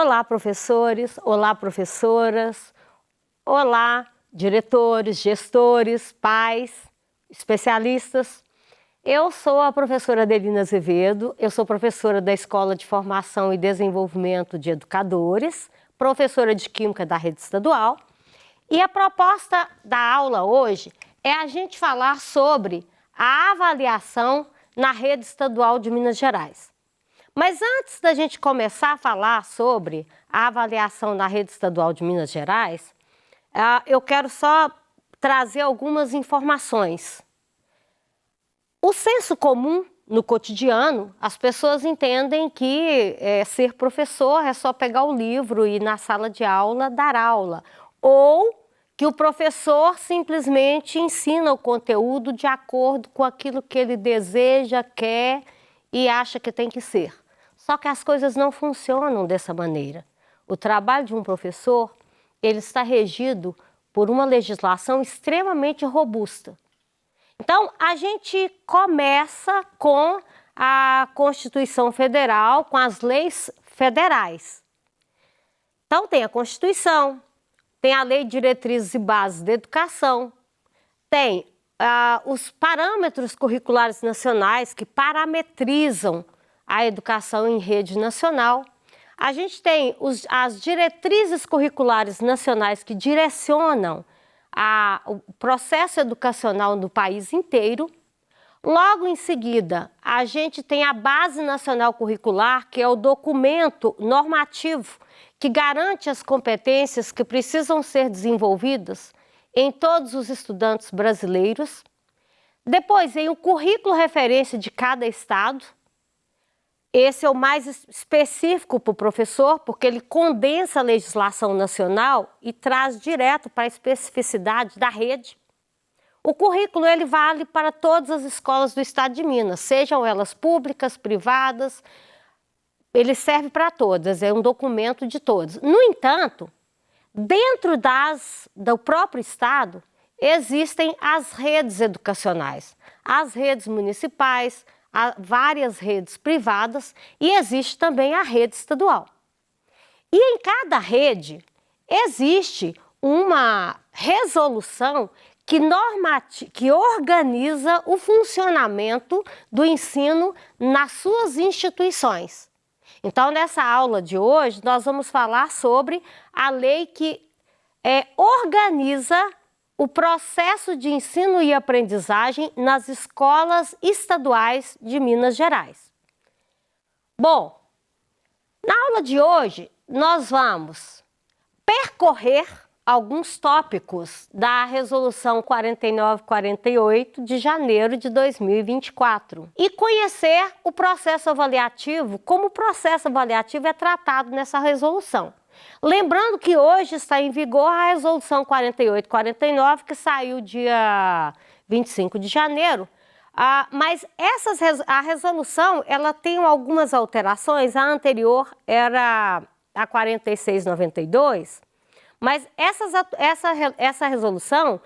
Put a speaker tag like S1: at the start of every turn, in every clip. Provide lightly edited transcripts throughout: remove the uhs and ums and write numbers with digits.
S1: Olá, professores, olá, professoras, olá, diretores, gestores, pais, especialistas. Eu sou a professora Adelina Azevedo, eu sou professora da Escola de Formação e Desenvolvimento de Educadores, professora de Química da Rede Estadual, e a proposta da aula hoje é a gente falar sobre a avaliação na Rede Estadual de Minas Gerais. Mas antes da gente começar a falar sobre a avaliação na Rede Estadual de Minas Gerais, eu quero só trazer algumas informações. O senso comum no cotidiano, as pessoas entendem que ser professor é só pegar o livro e ir na sala de aula dar aula, ou que o professor simplesmente ensina o conteúdo de acordo com aquilo que ele deseja, quer e acha que tem que ser. Só que as coisas não funcionam dessa maneira. O trabalho de um professor, ele está regido por uma legislação extremamente robusta. Então, a gente começa com a Constituição Federal, com as leis federais. Então, tem a Constituição, tem a Lei de Diretrizes e Bases da Educação, tem os parâmetros curriculares nacionais que parametrizam a educação em rede nacional. A gente tem as diretrizes curriculares nacionais que direcionam o processo educacional no país inteiro. Logo em seguida, a gente tem a Base Nacional Curricular, que é o documento normativo que garante as competências que precisam ser desenvolvidas em todos os estudantes brasileiros. Depois vem o currículo referência de cada estado. Esse é o mais específico para o professor, porque ele condensa a legislação nacional e traz direto para a especificidade da rede. O currículo ele vale para todas as escolas do estado de Minas, sejam elas públicas, privadas, ele serve para todas, é um documento de todas. No entanto, dentro do próprio estado, existem as redes educacionais, as redes municipais, várias redes privadas e existe também a rede estadual. E em cada rede existe uma resolução que organiza o funcionamento do ensino nas suas instituições. Então, nessa aula de hoje, nós vamos falar sobre a lei que organiza o processo de ensino e aprendizagem nas escolas estaduais de Minas Gerais. Bom, na aula de hoje, nós vamos percorrer alguns tópicos da Resolução 4948 de janeiro de 2024 e conhecer o processo avaliativo, como o processo avaliativo é tratado nessa resolução. Lembrando que hoje está em vigor a Resolução 4849, que saiu dia 25 de janeiro, mas a resolução ela tem algumas alterações. A anterior era a 4692, mas essa resolução,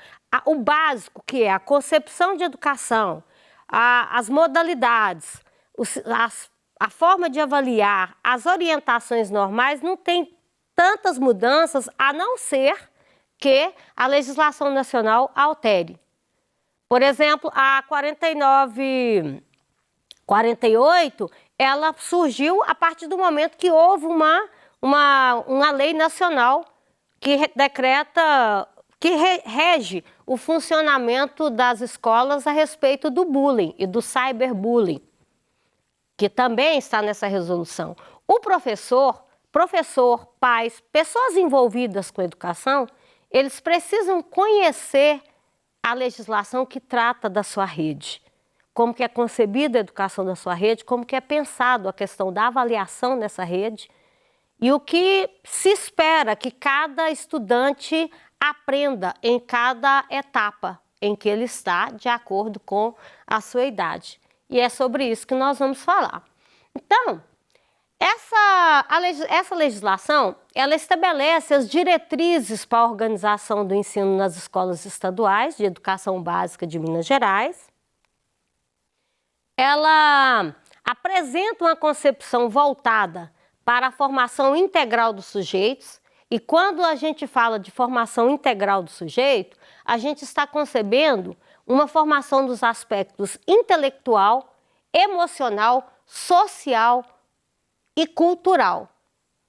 S1: o básico que é a concepção de educação, as modalidades, a forma de avaliar, as orientações normais, não tem tantas mudanças, a não ser que a legislação nacional altere. Por exemplo, a 4948, ela surgiu a partir do momento que houve uma lei nacional que decreta, que rege o funcionamento das escolas a respeito do bullying e do cyberbullying, que também está nessa resolução. O professor, pais, pessoas envolvidas com a educação, eles precisam conhecer a legislação que trata da sua rede, como que é concebida a educação da sua rede, como que é pensado a questão da avaliação nessa rede e o que se espera que cada estudante aprenda em cada etapa em que ele está, de acordo com a sua idade. E é sobre isso que nós vamos falar. Então, essa legislação, ela estabelece as diretrizes para a organização do ensino nas escolas estaduais de educação básica de Minas Gerais. Ela apresenta uma concepção voltada para a formação integral dos sujeitos. E quando a gente fala de formação integral do sujeito, a gente está concebendo uma formação dos aspectos intelectual, emocional, social e cultural.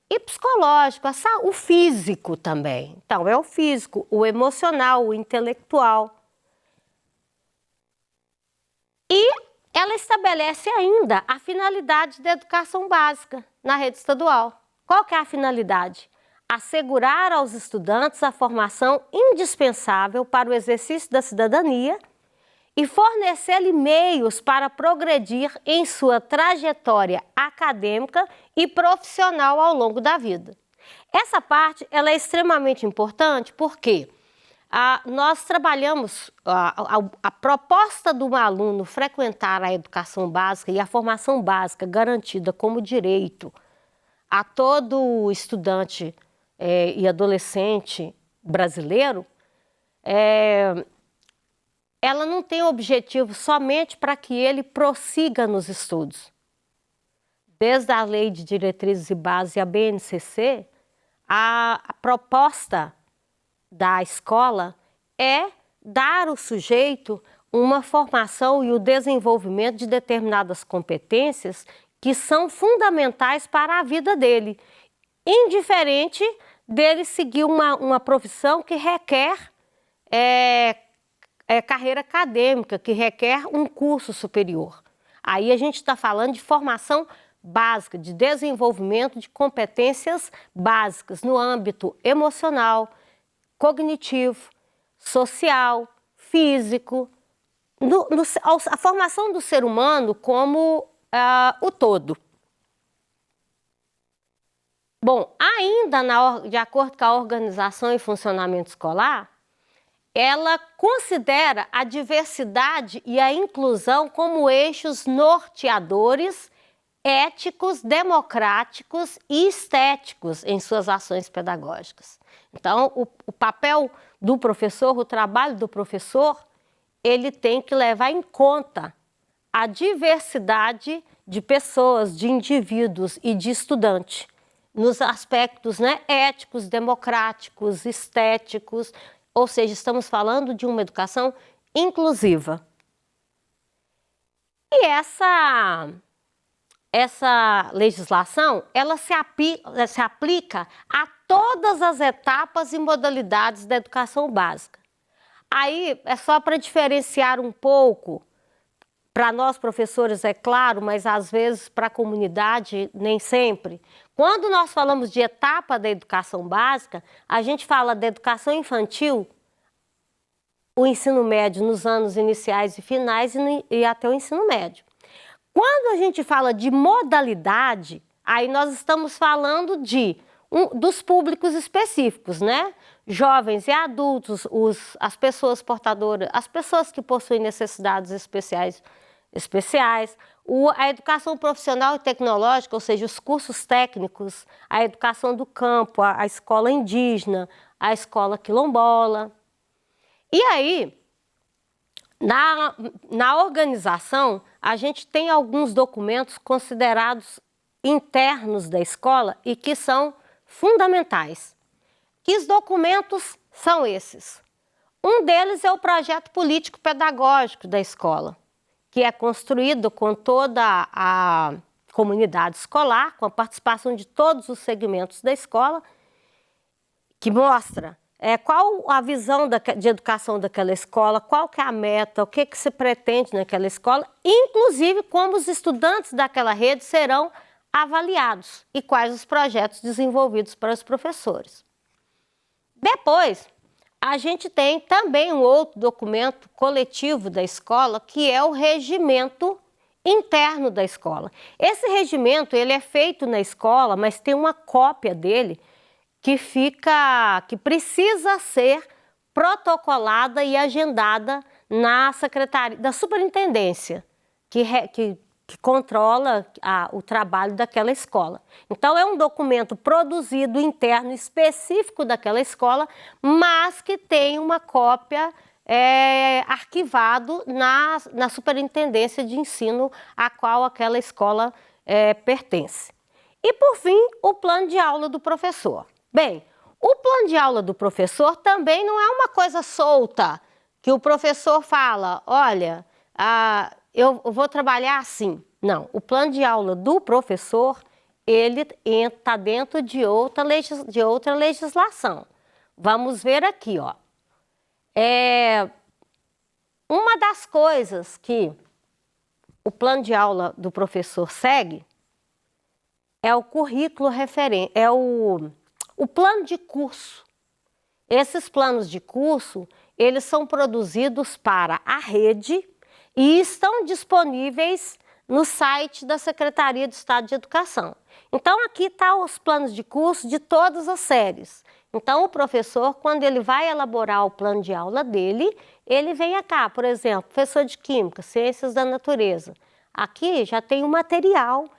S1: E psicológico, o físico também. Então, é o físico, o emocional, o intelectual. E ela estabelece ainda a finalidade da educação básica na rede estadual. Qual que é a finalidade? Assegurar aos estudantes a formação indispensável para o exercício da cidadania e fornecer-lhe meios para progredir em sua trajetória acadêmica e profissional ao longo da vida. Essa parte ela é extremamente importante porque nós trabalhamos a proposta do aluno frequentar a educação básica e a formação básica garantida como direito a todo estudante e adolescente brasileiro, ela não tem objetivo somente para que ele prossiga nos estudos. Desde a Lei de Diretrizes e Bases e a BNCC, a proposta da escola é dar ao sujeito uma formação e o desenvolvimento de determinadas competências que são fundamentais para a vida dele, indiferente dele seguir uma profissão que requer carreira acadêmica, que requer um curso superior. Aí a gente está falando de formação básica, de desenvolvimento de competências básicas no âmbito emocional, cognitivo, social, físico, a formação do ser humano como o todo. Bom, ainda de acordo com a organização e funcionamento escolar, ela considera a diversidade e a inclusão como eixos norteadores, éticos, democráticos e estéticos em suas ações pedagógicas. Então, o papel do professor, o trabalho do professor, ele tem que levar em conta a diversidade de pessoas, de indivíduos e de estudantes, nos aspectos éticos, democráticos, estéticos, ou seja, estamos falando de uma educação inclusiva. E essa legislação, ela se aplica a todas as etapas e modalidades da educação básica. Aí, é só para diferenciar um pouco, para nós professores é claro, mas às vezes para a comunidade nem sempre. Quando nós falamos de etapa da educação básica, a gente fala da educação infantil, o ensino médio nos anos iniciais e finais e até o ensino médio. Quando a gente fala de modalidade, aí nós estamos falando dos públicos específicos, né? Jovens e adultos, as pessoas portadoras, as pessoas que possuem necessidades especiais, a educação profissional e tecnológica, ou seja, os cursos técnicos, a educação do campo, a escola indígena, a escola quilombola. E aí, na organização, a gente tem alguns documentos considerados internos da escola e que são fundamentais. Que os documentos são esses? Um deles é o projeto político-pedagógico da escola, que é construído com toda a comunidade escolar, com a participação de todos os segmentos da escola, que mostra qual a visão de educação daquela escola, qual que é a meta, o que se pretende naquela escola, inclusive como os estudantes daquela rede serão avaliados e quais os projetos desenvolvidos para os professores. Depois, a gente tem também um outro documento coletivo da escola, que é o regimento interno da escola. Esse regimento ele é feito na escola, mas tem uma cópia dele que precisa ser protocolada e agendada na secretaria da superintendência, que controla o trabalho daquela escola. Então, é um documento produzido interno específico daquela escola, mas que tem uma cópia arquivado na superintendência de ensino a qual aquela escola pertence. E, por fim, o plano de aula do professor. Bem, o plano de aula do professor também não é uma coisa solta, que o professor fala, olha, eu vou trabalhar assim. Não, o plano de aula do professor, ele está dentro de outra legislação. Vamos ver aqui, ó. Uma das coisas que o plano de aula do professor segue é o currículo referente, o plano de curso. Esses planos de curso, eles são produzidos para a rede e estão disponíveis no site da Secretaria de Estado de Educação. Então, aqui estão os planos de curso de todas as séries. Então, o professor, quando ele vai elaborar o plano de aula dele, ele vem cá, por exemplo, professor de Química, Ciências da Natureza. Aqui já tem o material,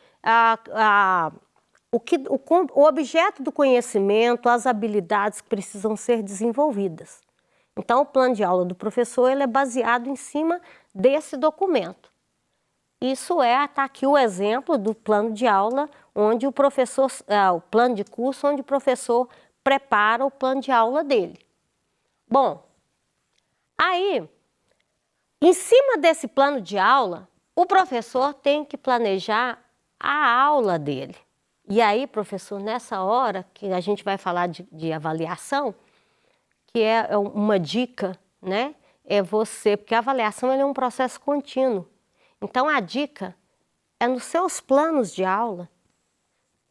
S1: o objeto do conhecimento, as habilidades que precisam ser desenvolvidas. Então, o plano de aula do professor ele é baseado em cima desse documento. Isso tá aqui o exemplo do plano de aula, onde o professor, o plano de curso, onde o professor prepara o plano de aula dele. Bom, aí, em cima desse plano de aula, o professor tem que planejar a aula dele. E aí, professor, nessa hora que a gente vai falar de avaliação, que é uma dica, né? Porque a avaliação é um processo contínuo. Então, a dica é nos seus planos de aula,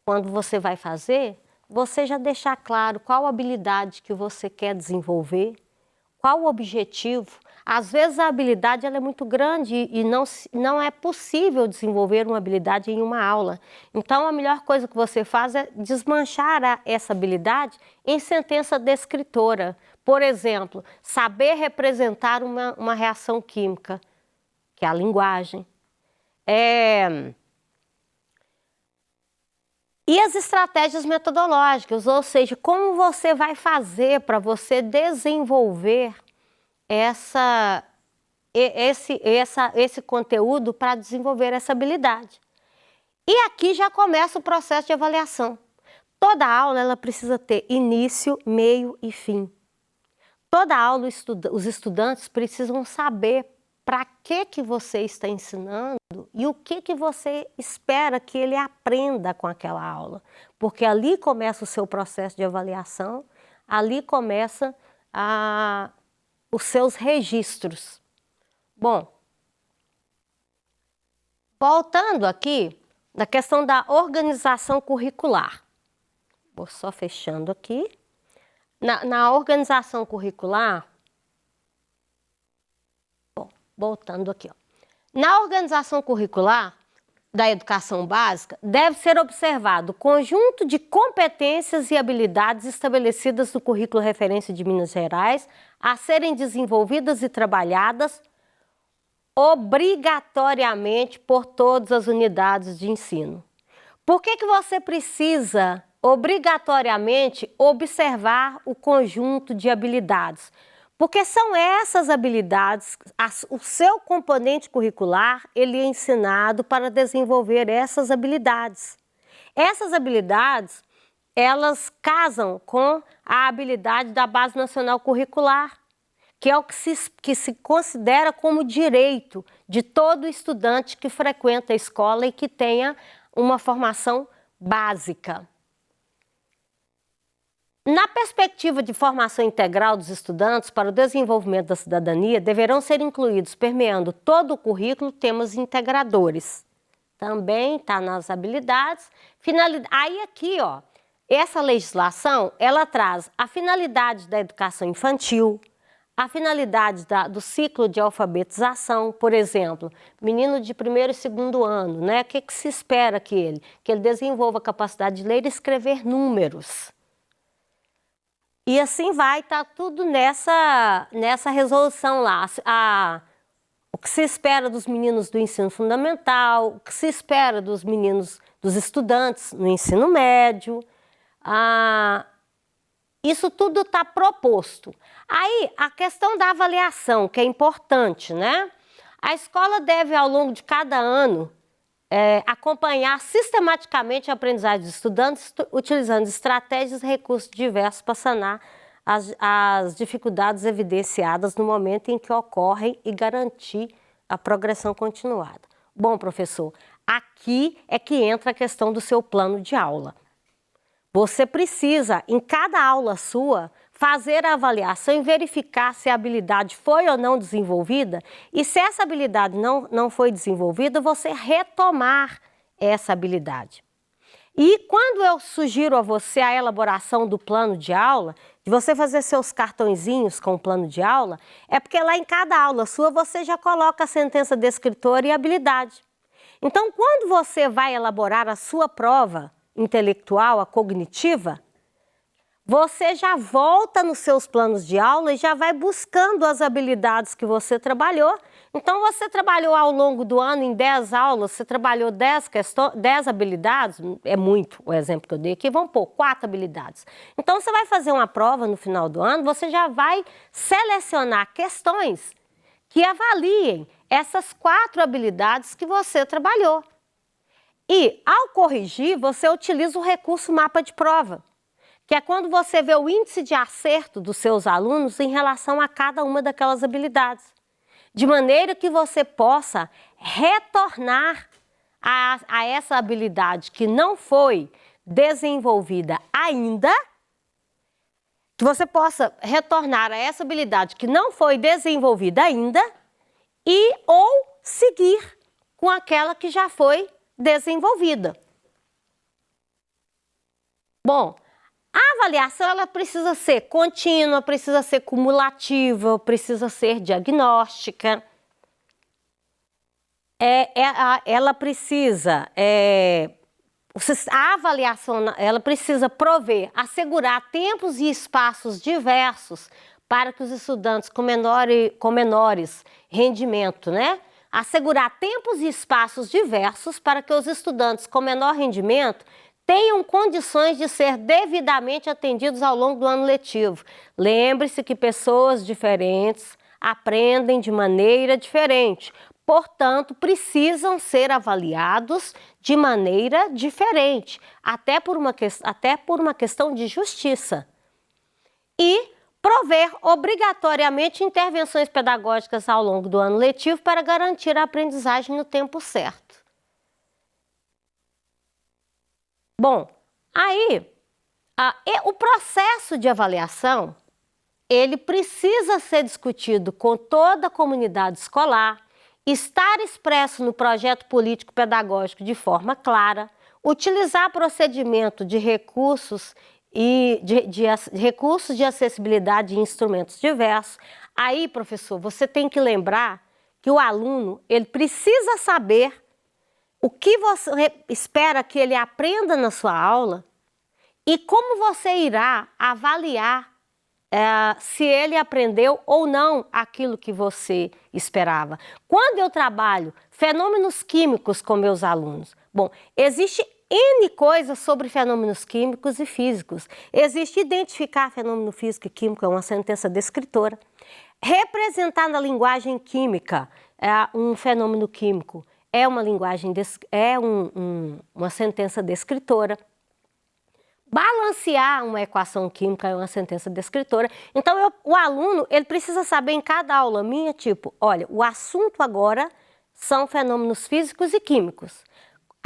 S1: quando você vai fazer, você já deixar claro qual habilidade que você quer desenvolver, qual o objetivo. Às vezes a habilidade ela é muito grande e não é possível desenvolver uma habilidade em uma aula. Então, a melhor coisa que você faz é desmanchar essa habilidade em sentença descritora. Por exemplo, saber representar uma reação química, que é a linguagem. E as estratégias metodológicas, ou seja, como você vai fazer para você desenvolver esse conteúdo para desenvolver essa habilidade. E aqui já começa o processo de avaliação. Toda aula ela precisa ter início, meio e fim. Toda aula os estudantes precisam saber para que você está ensinando e o que você espera que ele aprenda com aquela aula. Porque ali começa o seu processo de avaliação, ali começa os seus registros. Bom, voltando aqui na questão da organização curricular. Vou só fechando aqui. Na organização curricular, bom, voltando aqui, ó. Na organização curricular da educação básica, deve ser observado o conjunto de competências e habilidades estabelecidas no currículo referência de Minas Gerais a serem desenvolvidas e trabalhadas obrigatoriamente por todas as unidades de ensino. Por que você precisa obrigatoriamente observar o conjunto de habilidades? Porque são essas habilidades, o seu componente curricular, ele é ensinado para desenvolver essas habilidades. Essas habilidades, elas casam com a habilidade da Base Nacional Curricular, que é o que se considera como direito de todo estudante que frequenta a escola e que tenha uma formação básica. Na perspectiva de formação integral dos estudantes para o desenvolvimento da cidadania, deverão ser incluídos, permeando todo o currículo, temas integradores. Também está nas habilidades. Aí aqui, ó, essa legislação, ela traz a finalidade da educação infantil, a finalidade do ciclo de alfabetização, por exemplo, menino de 1º e 2º ano, né? O que se espera que ele desenvolva a capacidade de ler e escrever números. E assim vai estar tudo nessa resolução lá. O que se espera dos meninos do ensino fundamental, o que se espera dos estudantes no ensino médio. Isso tudo está proposto. Aí, a questão da avaliação, que é importante, né? A escola deve, ao longo de cada ano, acompanhar sistematicamente a aprendizagem dos estudantes, utilizando estratégias e recursos diversos para sanar as dificuldades evidenciadas no momento em que ocorrem e garantir a progressão continuada. Bom, professor, aqui é que entra a questão do seu plano de aula. Você precisa, em cada aula sua, fazer a avaliação e verificar se a habilidade foi ou não desenvolvida, e se essa habilidade não foi desenvolvida, você retomar essa habilidade. E quando eu sugiro a você a elaboração do plano de aula, de você fazer seus cartõezinhos com o plano de aula, é porque lá em cada aula sua você já coloca a sentença descritora e habilidade. Então, quando você vai elaborar a sua prova intelectual, a cognitiva, você já volta nos seus planos de aula e já vai buscando as habilidades que você trabalhou. Então, você trabalhou ao longo do ano em 10 aulas, você trabalhou 10 habilidades, é muito o exemplo que eu dei aqui, vamos pôr 4 habilidades. Então, você vai fazer uma prova no final do ano, você já vai selecionar questões que avaliem essas 4 habilidades que você trabalhou. E, ao corrigir, você utiliza o recurso mapa de prova, que é quando você vê o índice de acerto dos seus alunos em relação a cada uma daquelas habilidades, de maneira que você possa retornar a essa habilidade que não foi desenvolvida ainda, que você possa retornar a essa habilidade que não foi desenvolvida ainda e ou seguir com aquela que já foi desenvolvida. Bom, a avaliação ela precisa ser contínua, precisa ser cumulativa, precisa ser diagnóstica. Ela precisa, a avaliação ela precisa prover, assegurar tempos e espaços diversos para que os estudantes com menores rendimento, né? Assegurar tempos e espaços diversos para que os estudantes com menor rendimento tenham condições de ser devidamente atendidos ao longo do ano letivo. Lembre-se que pessoas diferentes aprendem de maneira diferente, portanto, precisam ser avaliados de maneira diferente, até por uma questão de justiça. E prover obrigatoriamente intervenções pedagógicas ao longo do ano letivo para garantir a aprendizagem no tempo certo. Bom, aí o processo de avaliação, ele precisa ser discutido com toda a comunidade escolar, estar expresso no projeto político-pedagógico de forma clara, utilizar procedimento de recursos recursos de acessibilidade e instrumentos diversos. Aí, professor, você tem que lembrar que o aluno, ele precisa saber o que você espera que ele aprenda na sua aula e como você irá avaliar se ele aprendeu ou não aquilo que você esperava. Quando eu trabalho fenômenos químicos com meus alunos, bom, existe N coisas sobre fenômenos químicos e físicos. Existe identificar fenômeno físico e químico, é uma sentença descritora. Representar na linguagem química um fenômeno químico é uma uma sentença descritora. Balancear uma equação química é uma sentença descritora. Então, o aluno ele precisa saber em cada aula minha, tipo, olha, o assunto agora são fenômenos físicos e químicos.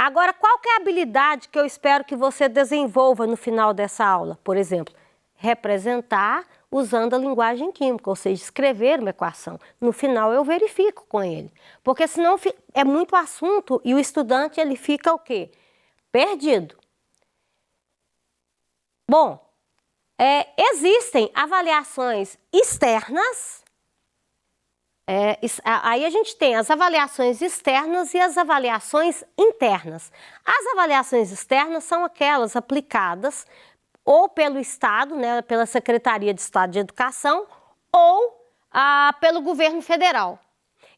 S1: Agora, qual que é a habilidade que eu espero que você desenvolva no final dessa aula? Por exemplo, representar usando a linguagem química, ou seja, escrever uma equação. No final eu verifico com ele, porque senão é muito assunto e o estudante ele fica o quê? Perdido. Bom, existem avaliações externas, aí a gente tem as avaliações externas e as avaliações internas. As avaliações externas são aquelas aplicadas ou pelo Estado, né, pela Secretaria de Estado de Educação, ou pelo governo federal.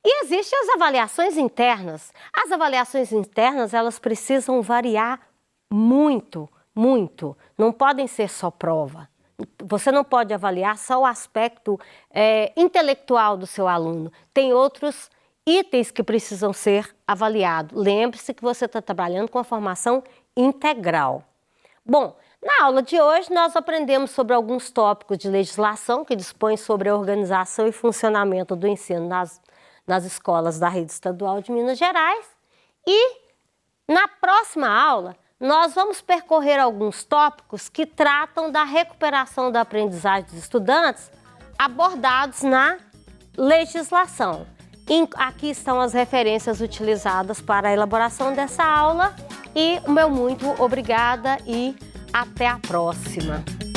S1: E existem as avaliações internas. As avaliações internas, elas precisam variar muito, muito. Não podem ser só prova. Você não pode avaliar só o aspecto intelectual do seu aluno. Tem outros itens que precisam ser avaliados. Lembre-se que você está trabalhando com a formação integral. Bom, na aula de hoje nós aprendemos sobre alguns tópicos de legislação que dispõem sobre a organização e funcionamento do ensino nas escolas da Rede Estadual de Minas Gerais. E na próxima aula nós vamos percorrer alguns tópicos que tratam da recuperação da aprendizagem dos estudantes abordados na legislação. Aqui estão as referências utilizadas para a elaboração dessa aula e o meu muito obrigada e até a próxima!